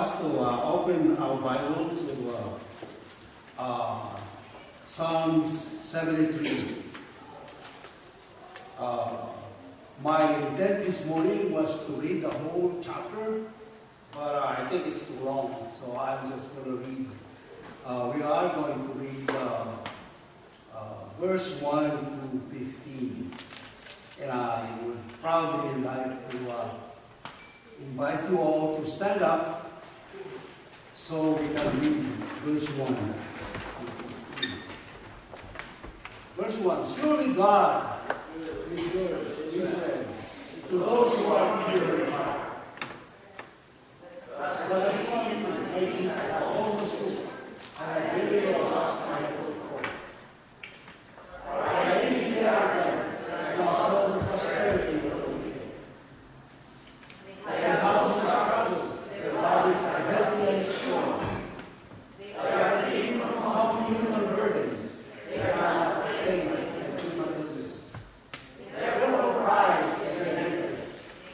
us to open our Bible to Psalms 73. My intent this morning was to read the whole chapter, but I think it's too long, so I'm just going to read. We are going to read verse 1 to 15. And I would probably like to invite you all to stand up so we can read verse 1. Verse 1, surely God is good, Israel, to those who are pure in heart. But I come and making almost good, and I really lost my foothold. For I am the arrogant, and also prosperity of the wicked. Their houses are troubles, their bodies are healthy and strong. They are free from all human burdens. They are not afraid of human goodness. Their little pride is their neighbors.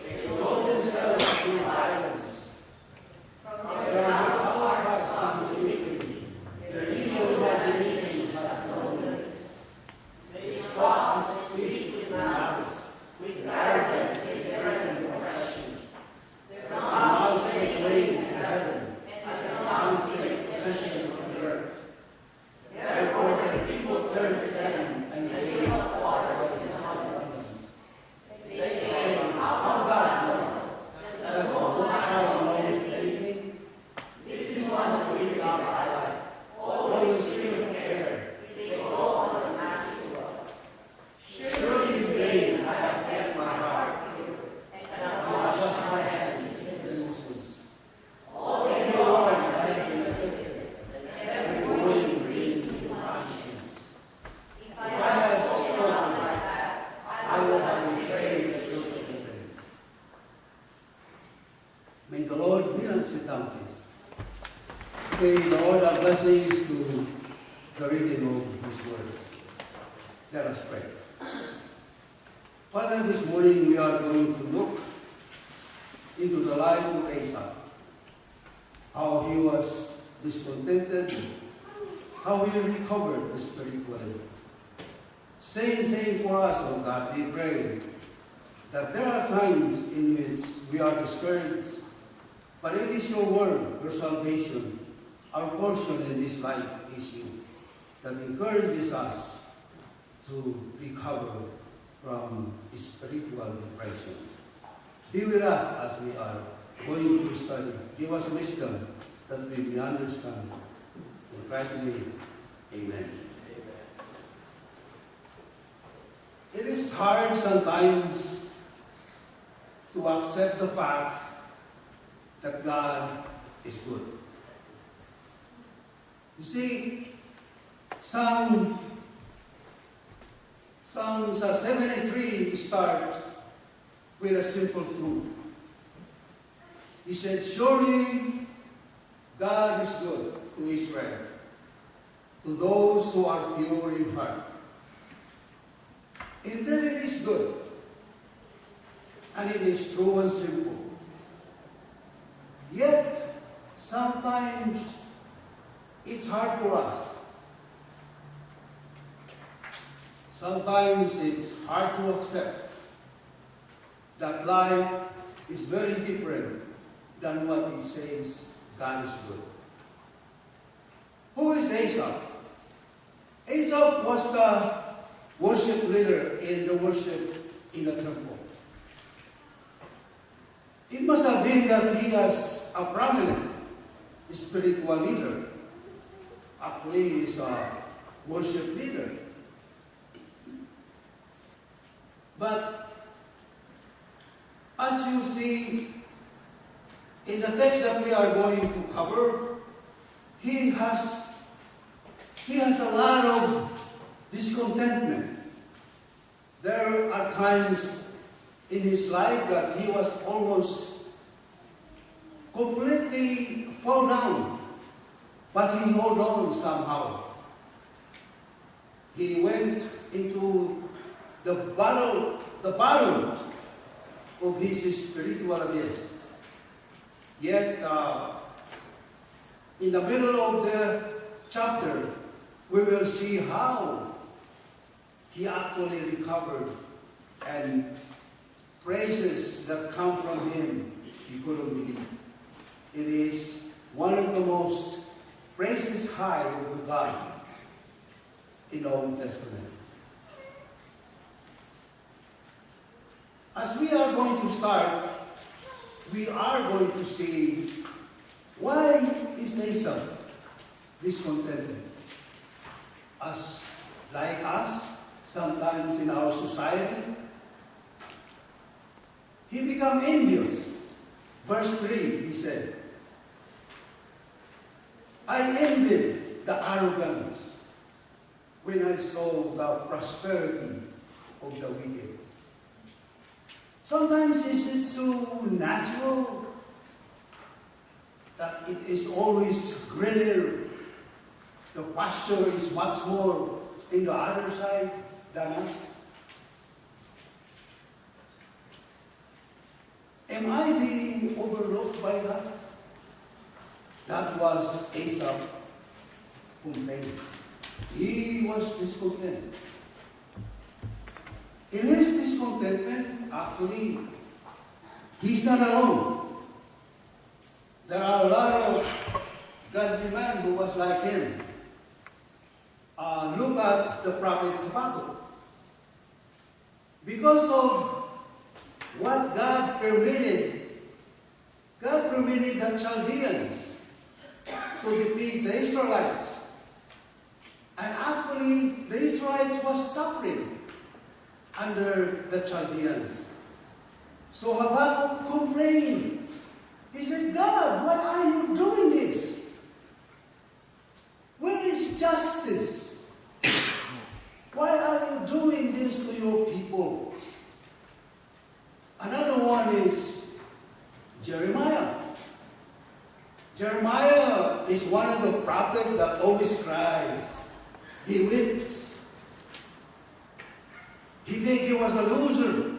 They clothe themselves through violence. From their households comes iniquity. Their evil imaginations have no limits. They scoff and speak with malice. With arrogance they threaten oppression. Their mouths make way to heaven, and their tongues make possession of the earth. Therefore the people turn to them, and they give up waters in abundance. They say, how God know? Does the child know his anything? This is one's really our eye. Always stream of air, they go on the masses wealth. Surely in vain I have kept my heart pure, and have washed my hands in innocence. All day long I have been afflicted, and every morning reason to conscience. If I had spoken out like that, I would have betrayed the children. May the Lord be and sit down, please. May the Lord have blessings to the reading of His Word. Let us pray. Father, this morning we are going to look into the life of Asaph, how he was discontented, how he recovered spiritually. Same thing for us, oh God, we pray that there are times in which we are discouraged, but it is your word, your salvation, our portion in this life is you, that encourages us to recover from spiritual depression. Be with us as we are going to study. Give us wisdom that we may understand. In Christ's name, amen. It is hard sometimes to accept the fact that God is good. You see, Psalms 73 start with a simple truth. He said, surely God is good to Israel, to those who are pure in heart. Indeed it is good, and it is true and simple. Yet, sometimes it's hard for us. Sometimes it's hard to accept that life is very different than what it says God is good. Who is Asaph? Asaph was the worship leader in the worship in the temple. It must have been that he was a prominent spiritual leader. Actually, he is a worship leader. But as you see in the text that we are going to cover, he has a lot of discontentment. There are times in his life that he was almost completely fall down, but he held on somehow. He went into the battle of his spiritual abyss. Yet In the middle of the chapter, we will see how he actually recovered, and praises that come from him, he couldn't believe. It is one of the most praises high of God in the Old Testament. As we are going to start, we are going to see why is Asaph discontented? As like us, sometimes in our society, he became envious. Verse 3, he said, I envied the arrogance when I saw the prosperity of the wicked. Sometimes is it so natural that it is always greener. The pasture is much more in the other side than us. Am I being overlooked by that? That was Asaph complaining. He was discontent. In his discontentment, actually, he's not alone. There are a lot of godly men who was like him. Look at the prophet Habakkuk. Because of what God permitted the Chaldeans to defeat the Israelites. And actually, the Israelites was suffering under the Chaldeans. So Habakkuk complained. He said, God, why are you doing this? Where is justice? Why are you doing this to your people? Another one is Jeremiah. Jeremiah is one of the prophets that always cries. He weeps. He thinks he was a loser.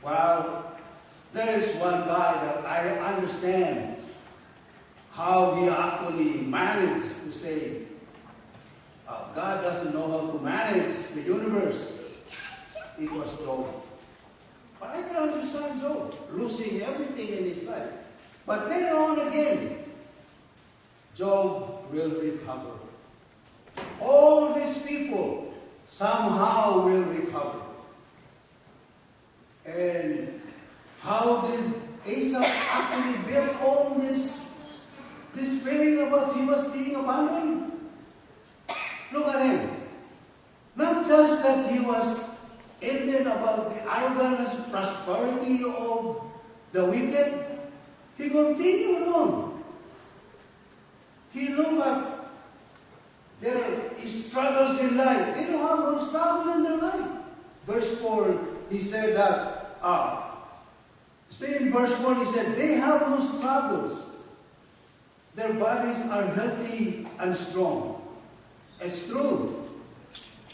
Well, there is one guy that I understand how he actually managed to say, God doesn't know how to manage the universe. It was Job. But I can understand Job losing everything in his life. But later on again, Job will recover. All these people somehow will recover. And how did Asaph actually build all this feeling about he was being abandoned? Look at him. Not just that he was envious about the arrogance, prosperity of the wicked, he continued on. He looked at their struggles in life. They don't have no struggle in their life. Verse 4, he said that, still in verse 4, he said, they have no struggles. Their bodies are healthy and strong. It's true.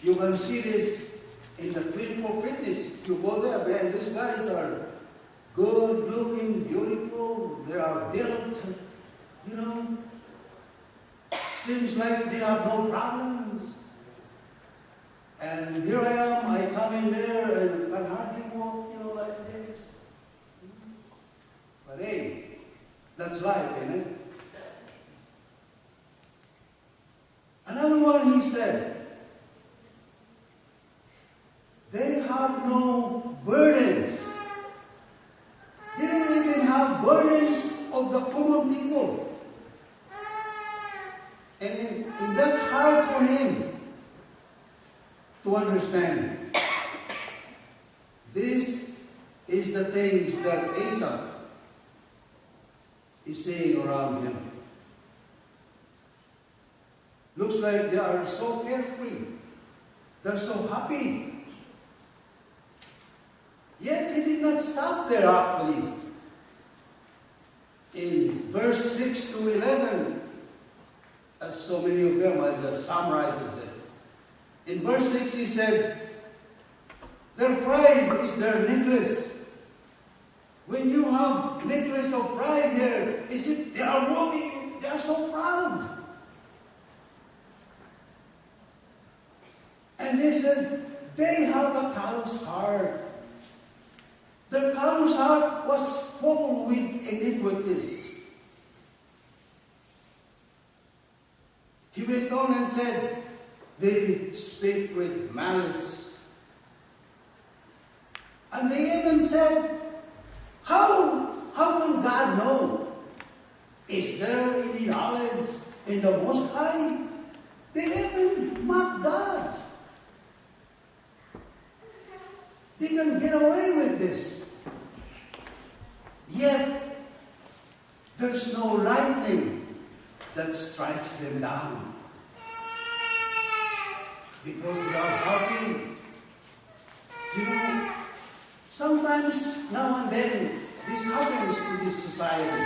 You can see this in the clinical fitness. You go there, man, these guys are good looking, beautiful, they are built, seems like they have no problems. And here I am, I come in there and can hardly walk, like this. But hey, that's life, isn't it? Another one, he said, they have no burdens. They don't even have burdens of the common people. And that's hard for him to understand. This is the things that Asaph is saying around him. Looks like they are so carefree. They're so happy. Yet he did not stop there actually. In verse 6 to 11, as so many of them, I just summarizes it. In verse 6 he said, their pride is their necklace. When you have necklace of pride here, is it they are walking, they are so proud. And they said, they have a callous heart. Their callous heart was full with iniquities. He went on and said, they speak with malice. And they even said, how can God know? Is there any knowledge in the Most High? They even mock God. They can get away with this. Yet, there's no lightning that strikes them down. Because they are happy. You know, sometimes, now and then, this happens to this society.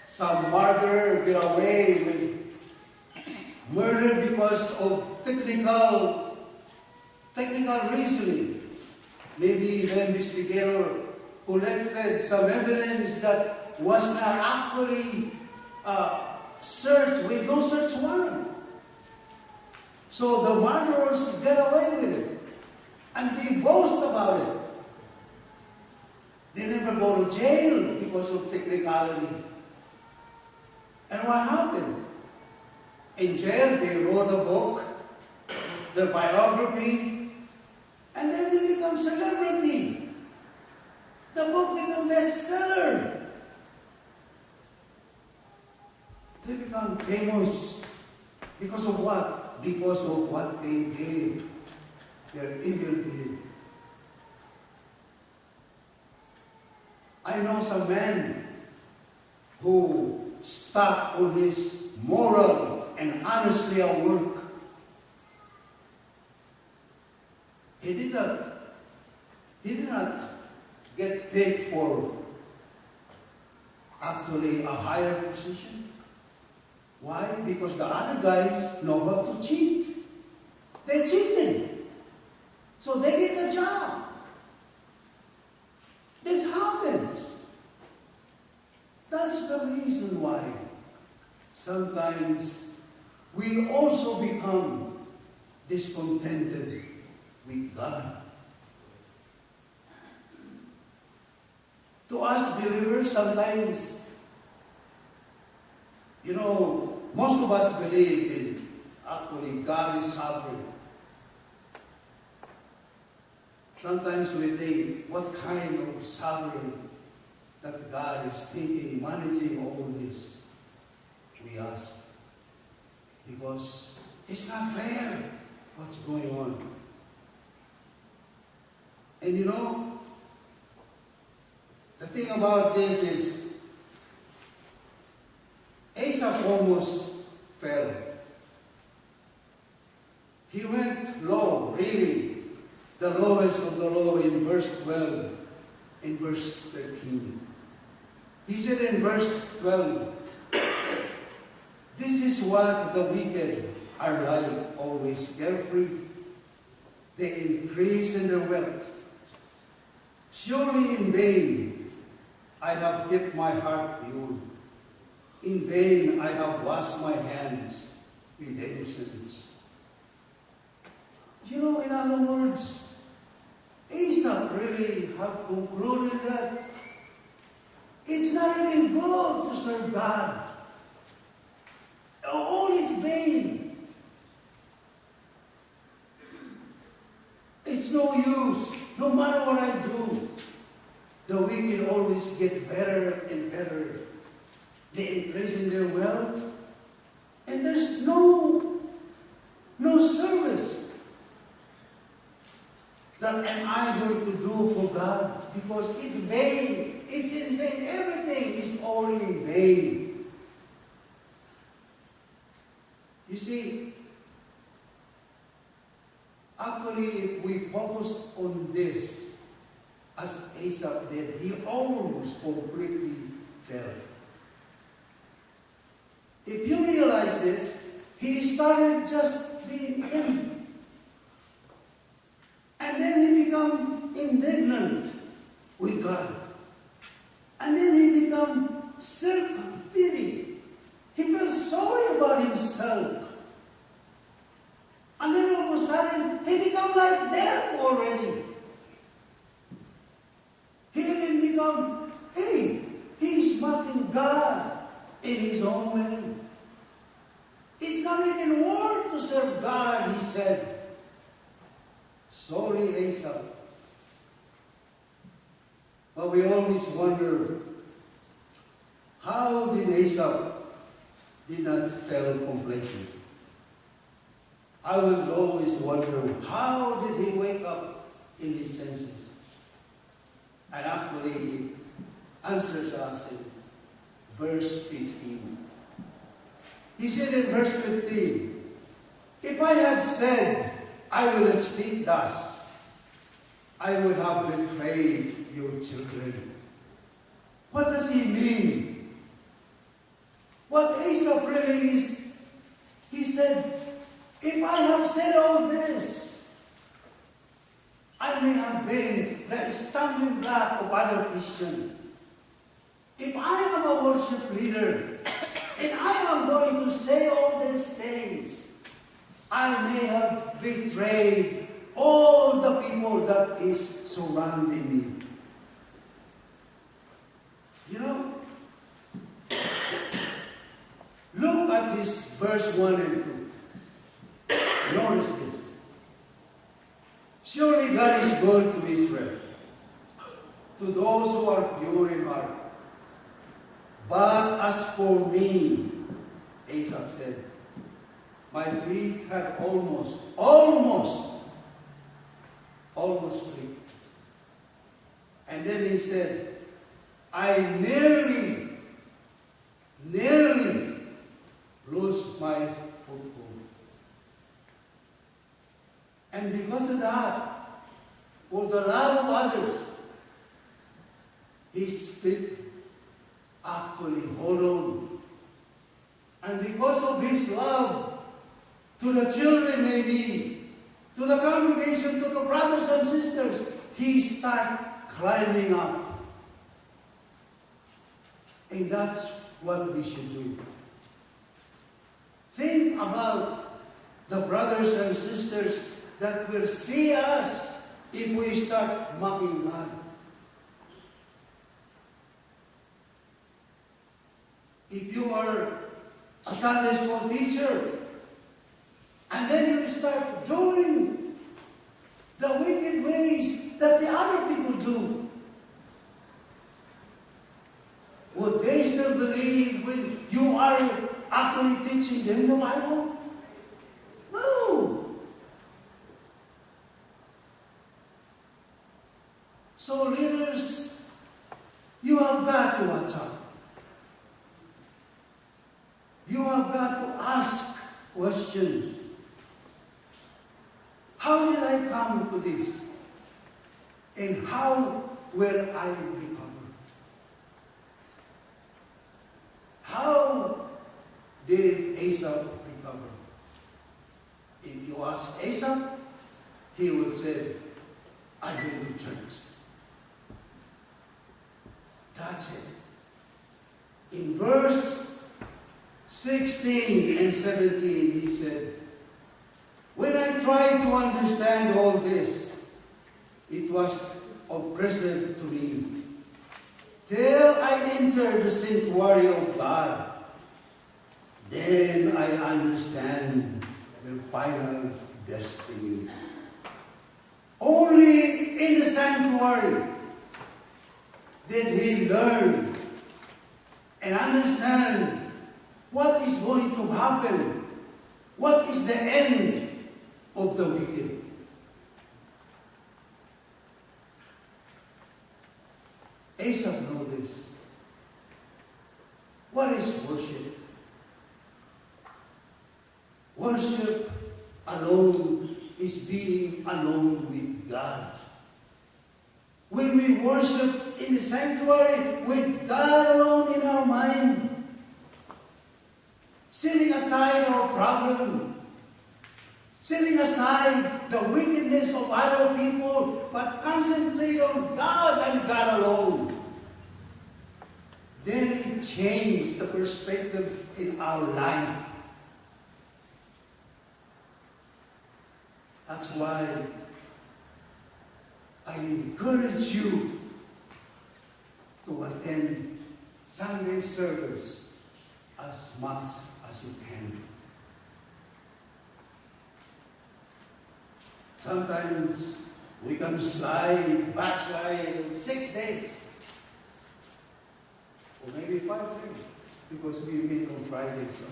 Some murderer get away with murder because of technical reasoning. Maybe the investigator collected some evidence that was not actually searched with no search warrant. So the murderers get away with it. And they boast about it. They never go to jail because of technicality. And what happened? In jail, they wrote a book, their biography, and then they become celebrity. The book become bestseller. They become famous. Because of what? Because of what they did. Their evil deed. I know some man who stuck on his moral and honestly at work. He did not get paid for actually a higher position. Why? Because the other guys know how to cheat. They cheated. So they get a job. This happens. That's the reason why sometimes we also become discontented with God. To us believers, sometimes, you know, most of us believe in actually God is sovereign. Sometimes we think, what kind of sovereign that God is thinking, managing all this? We ask. Because it's not fair what's going on. And you know, the thing about this is, Asaph almost fell. He went low, really. The lowest of the low in verse 12, in verse 13. He said in verse 12, this is what the wicked are like, always carefree. They increase in their wealth. Surely in vain I have kept my heart pure. In vain I have washed my hands with innocence. You know, in other words, Asaph really have concluded that it's not even good to serve God. All is vain. It's no use. No matter what I do, the wicked always get better and better. They increase in their wealth, and there's no service that am I going to do for God, because it's vain. It's in vain. Everything is all in vain. You see, actually, if we focus on this, as Asaph did, he almost completely fell. If you realize this, he started just being him. And then he became indignant. God. And then he become self-pity. He felt sorry about himself. And then all of a sudden, he become like them already. He even become, hey, he's mocking God in his own way. It's not even worth to serve God, he said. Sorry, Asaph. But we always wonder, how did Asaph did not fail completely? I was always wondering, how did he wake up in his senses? And actually, he answers us in verse 15. He said in verse 15, if I had said, I will speak thus, I would have betrayed your children. What does he mean? What Asaph really is, he said, if I have said all this, I may have been the stumbling block of other Christians. If I am a worship leader, and I am going to say all these things, I may have betrayed all the people that is surrounding me. You know, look at this verse 1 and 2. Notice this. Surely God is good to Israel, to those who are pure in heart. But as for me, Asaph said, my feet had almost slipped. And then he said, I nearly lost my foothold. And because of that, for the love of others, his feet actually hold on. And because of his love to the children maybe, to the congregation, to the brothers and sisters, he started climbing up. And that's what we should do. Think about the brothers and sisters that will see us if we start mocking God. If you are a Sunday school teacher, and then you start doing the wicked ways that the other people do, would they still believe when you are actually teaching them the Bible? No. So leaders, you have got to watch out. You have got to ask questions. How did I come to this? And how will I recover? How did Asaph recover? If you ask Asaph, he will say, I went to church. That's it. In verse 16 and 17, he said, when I tried to understand all this, it was oppressive to me, till I entered the sanctuary of God. Then I understand the final destiny. Only in the sanctuary did he learn and understand what is going to happen, what is the end of the wicked. Asaph knows this. What is worship? Worship alone is being alone with God. When we worship in the sanctuary with God alone in our mind, setting aside our problem, setting aside the wickedness of other people, but concentrate on God and God alone. Then it changed the perspective in our life. That's why I encourage you to attend Sunday service as much as you can. Sometimes we can backslide 6 days, or maybe 5 days, because we meet on Fridays. So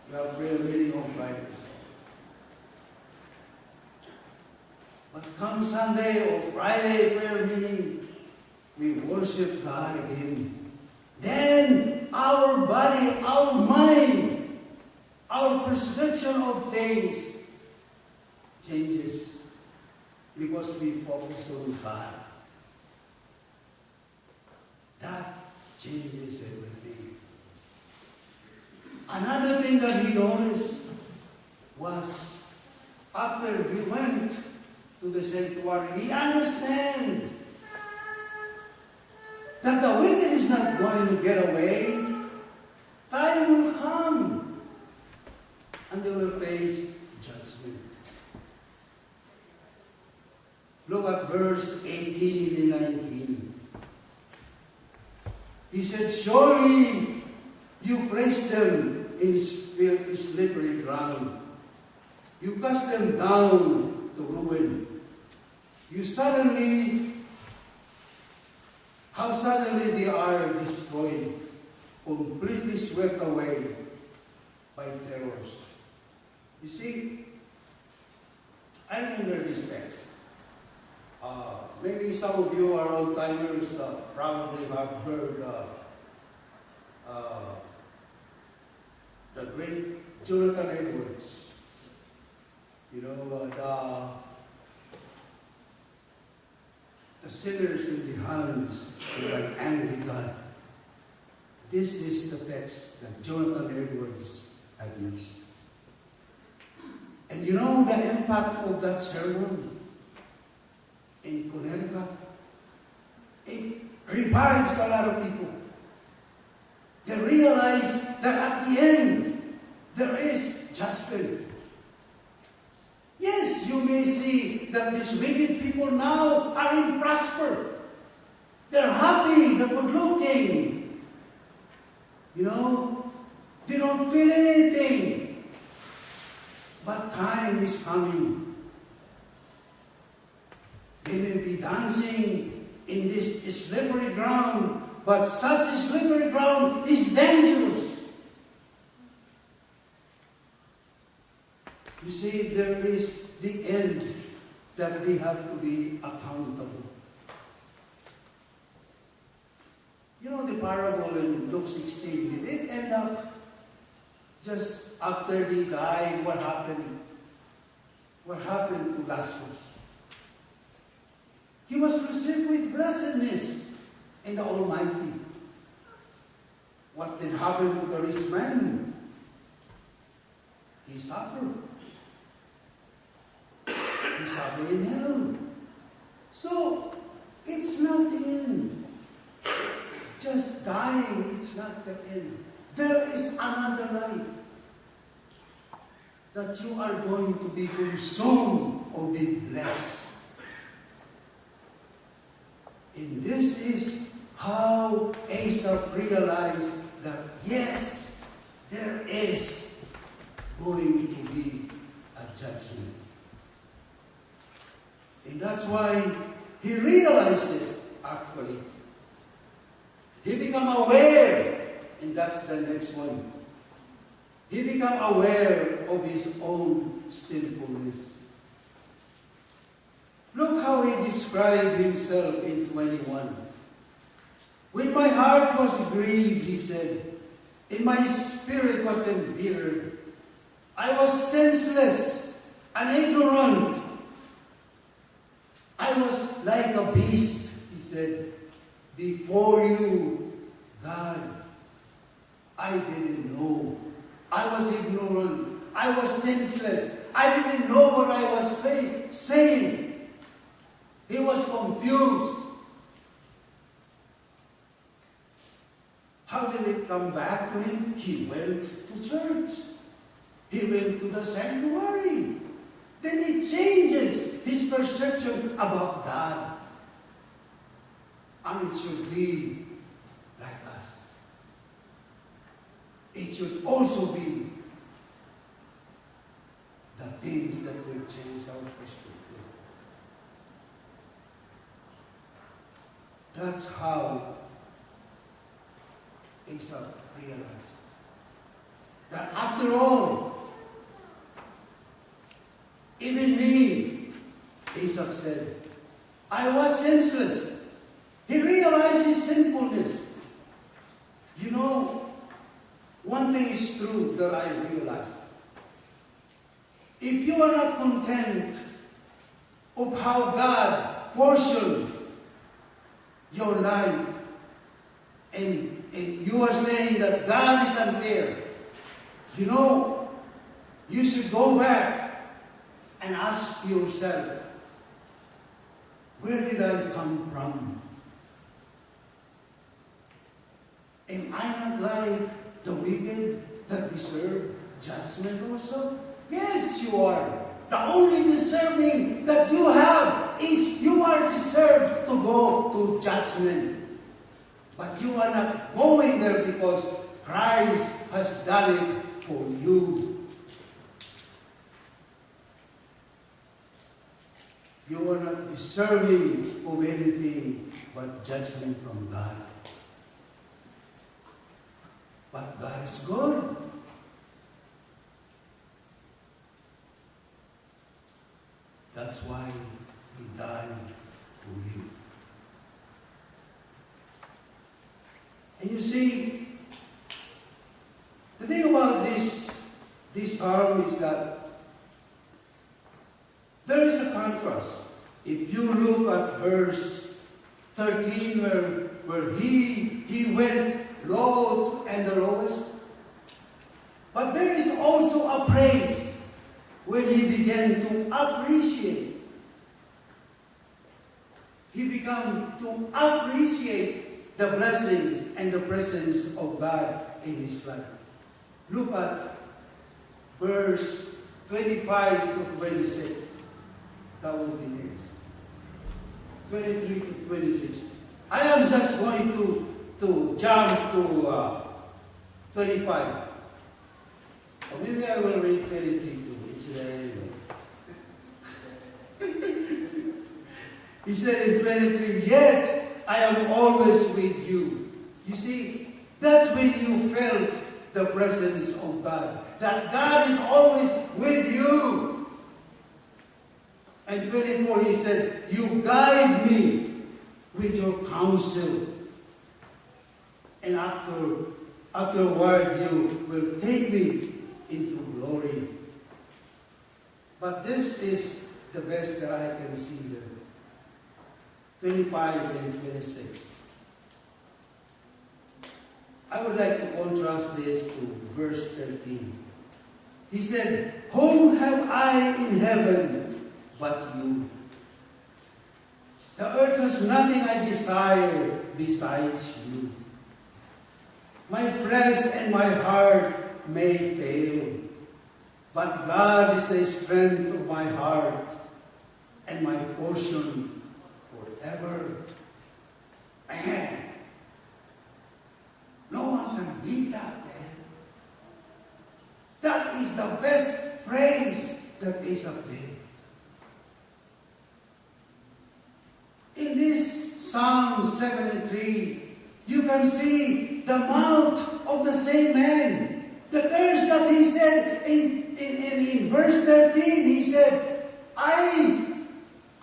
we have prayer meeting on Fridays. But come Sunday or Friday prayer meeting, we worship God again. Then our body, our mind, our perception of things changes because we focus on God. That changes everything. Another thing that he noticed was after he went to the sanctuary, he understands that the wicked is not going to get away. Time will come and they will face judgment. Look at verse 18 and 19. He said, surely you placed them in slippery ground. You cast them down to ruin. How suddenly they are destroyed, completely swept away by terrors. You see, I remember this text. Maybe some of you are old-timers, probably have heard the great Jonathan Edwards. You know, the sinners in the hands of an angry God. This is the text that Jonathan Edwards had used. And you know the impact of that sermon in Connecticut? It revives a lot of people. They realize that at the end, there is judgment. Yes, you may see that these wicked people now are in prosper. They're happy, they're good looking. You know, they don't feel anything. But time is coming. They may be dancing in this slippery ground, but such slippery ground is dangerous. You see, there is the end that they have to be accountable. You know the parable in Luke 16, did it end up just after they died? What happened? What happened to Lazarus? He was received with blessedness in the Almighty. What then happened to the rich man? He suffered. He suffered in hell. So, it's not the end. Just dying, it's not the end. There is another life that you are going to be consumed or be blessed. And this is how Asaph realized that, yes, there is going to be a judgment. And that's why he realizes, actually. He became aware, and that's the next one. He became aware of his own sinfulness. Look how he described himself in 21. When my heart was grieved, he said, and my spirit was embittered, I was senseless and ignorant. I was like a beast, he said, before you, God. I didn't know. I was ignorant. I was senseless. I didn't know what I was saying. He was confused. How did it come back to him? He went to church. He went to the sanctuary. Then it changes his perception about God. And it should be like us. It should also be the things that will change our perspective. That's how Asaph realized that after all, even me, Asaph said, I was senseless. He realized his sinfulness. You know, one thing is true that I realized. If you are not content of how God portioned your life, and you are saying that God is unfair, you know, you should go back and ask yourself, where did I come from? Am I not like the wicked that deserve judgment also? Yes, you are. The only deserving that you have is you are deserved to go to judgment. But you are not going there because Christ has done it for you. You are not deserving of anything but judgment from God. But God is good. That's why He died for you. And you see, the thing about this psalm is that there is a contrast. If you look at verse 13 where he went low and the lowest, but there is also a praise when he began to appreciate. He began to appreciate the blessings and the presence of God in his life. Look at verse 25 to 26. That will be next. 23 to 26. I am just going to jump to 25. Or maybe I will read 23 too. It's there anyway. He said in 23, yet I am always with you. You see, that's when you felt the presence of God. That God is always with you. And 24, he said, you guide me with your counsel. And afterward, you will take me into glory. But this is the best that I can see there. 25 and 26. I would like to contrast this to verse 13. He said, whom have I in heaven but you? The earth has nothing I desire besides you. My flesh and my heart may fail, but God is the strength of my heart and my portion forever. Man, no one can beat that, man. That is the best praise that Asaph did. In this Psalm 73, you can see the mouth of the same man. The curse that he said in verse 13, he said, I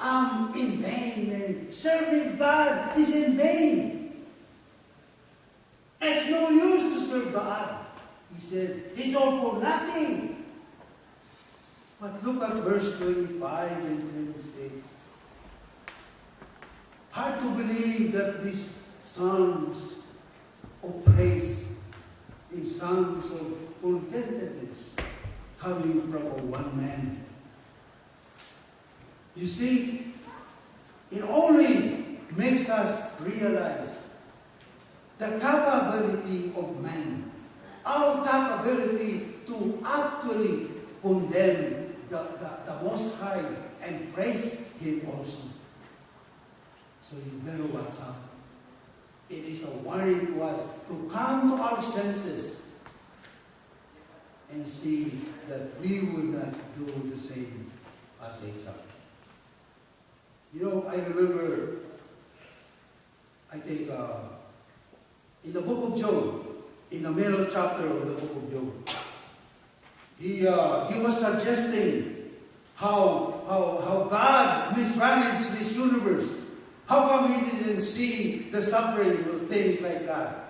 am in vain, and serving God is in vain. It's no use to serve God. He said, it's all for nothing. But look at verse 25 and 26. Hard to believe that these psalms of praise, in psalms of contentedness, coming from a one man. You see, it only makes us realize the capability of man, our capability to actually condemn the Most High and praise Him also. So you better watch out. It is a warning to us to come to our senses and see that we would not do the same as Asaph. You know, I remember, I think, in the book of Job, in the middle chapter of the book of Job, he was suggesting how God mismanaged this universe. How come he didn't see the suffering of things like that?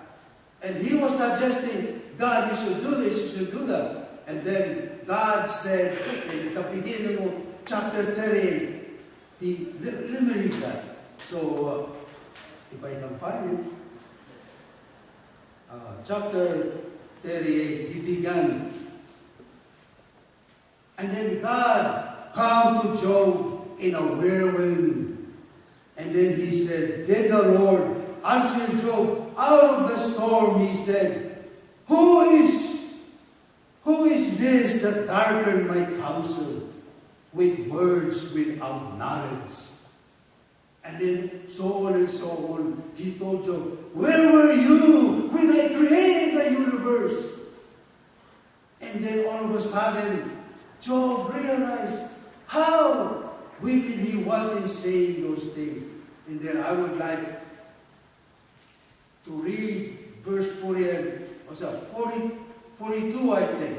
And he was suggesting, God, you should do this, you should do that. And then God said in the beginning of chapter 38, let me read that. So, if I can find it, chapter 38, he began. And then God came to Job in a whirlwind. And then he said, then the Lord answered Job out of the storm. He said, Who is this that darkened my counsel with words without knowledge? And then so on and so on. He told Job, where were you when I created the universe? And then all of a sudden, Job realized how wicked he was in saying those things. And then I would like to read verse 42, I think.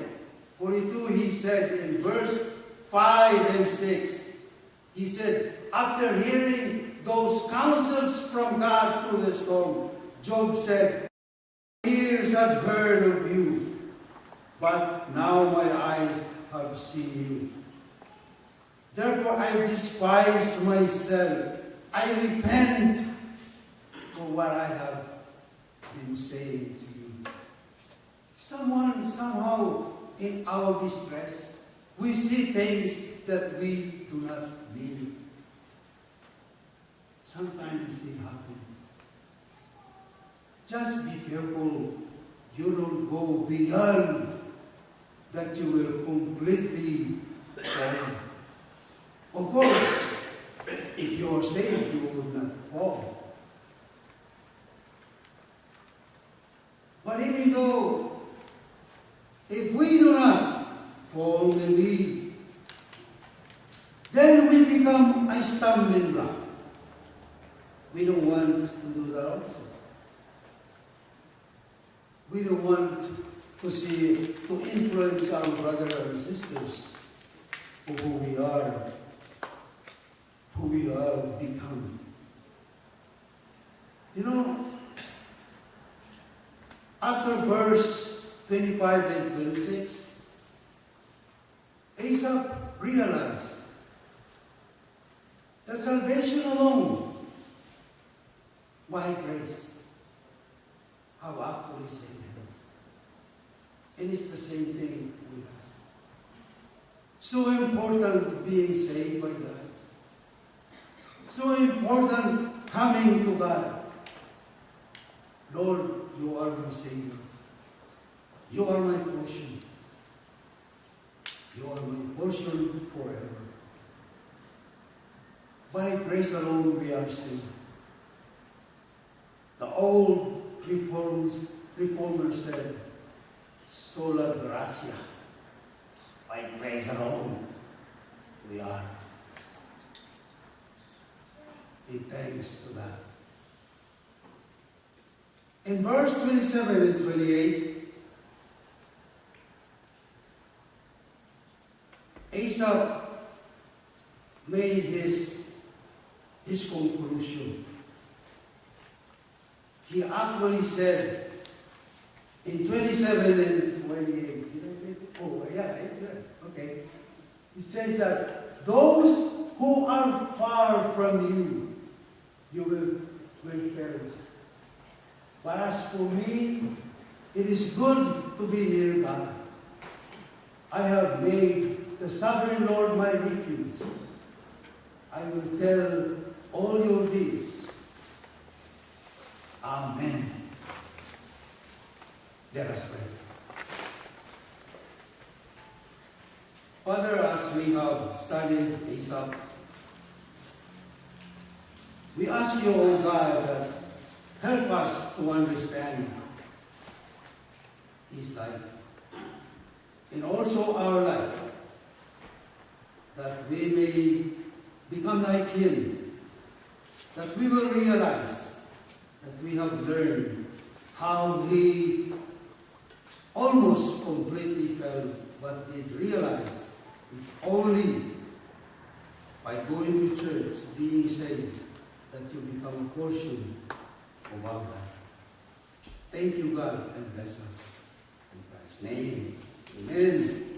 42, he said in verse 5 and 6, he said, after hearing those counsels from God through the storm, Job said, my ears have heard of you, but now my eyes have seen you. Therefore I despise myself. I repent for what I have been saying to you. Somehow in our distress, we see things that we do not mean. Sometimes it happens. Just be careful you don't go beyond that you will completely fall. Of course, if you are saved, you will not fall. But even though, if we do not fall in lead, then we become a stumbling block. We don't want to do that also. We don't want to influence our brothers and sisters for who we are become. You know, after verse 25 and 26, Asaph realized that salvation alone, by grace, have actually saved him. And it's the same thing with us. So important being saved by God. So important coming to God. Lord, you are my Savior. You are my portion. You are my portion forever. By grace alone we are saved. The old reformer said, sola gratia. By grace alone we are. Give thanks to that. In verse 27 and 28, Asaph made his conclusion. He actually said in 27 and 28, oh yeah, it's right. Okay. He says that those who are far from you, you will perish. But as for me, it is good to be near God. I have made the sovereign Lord my refuge. I will tell all your deeds. Amen. Let us pray. Father, as we have studied Asaph, we ask you, O God, that help us to understand his life and also our life, that we may become like him, that we will realize that we have learned how he almost completely fell, but did realize it's only by going to church, being saved, that you become a portion of our life. Thank you, God, and bless us. In Christ's name, amen.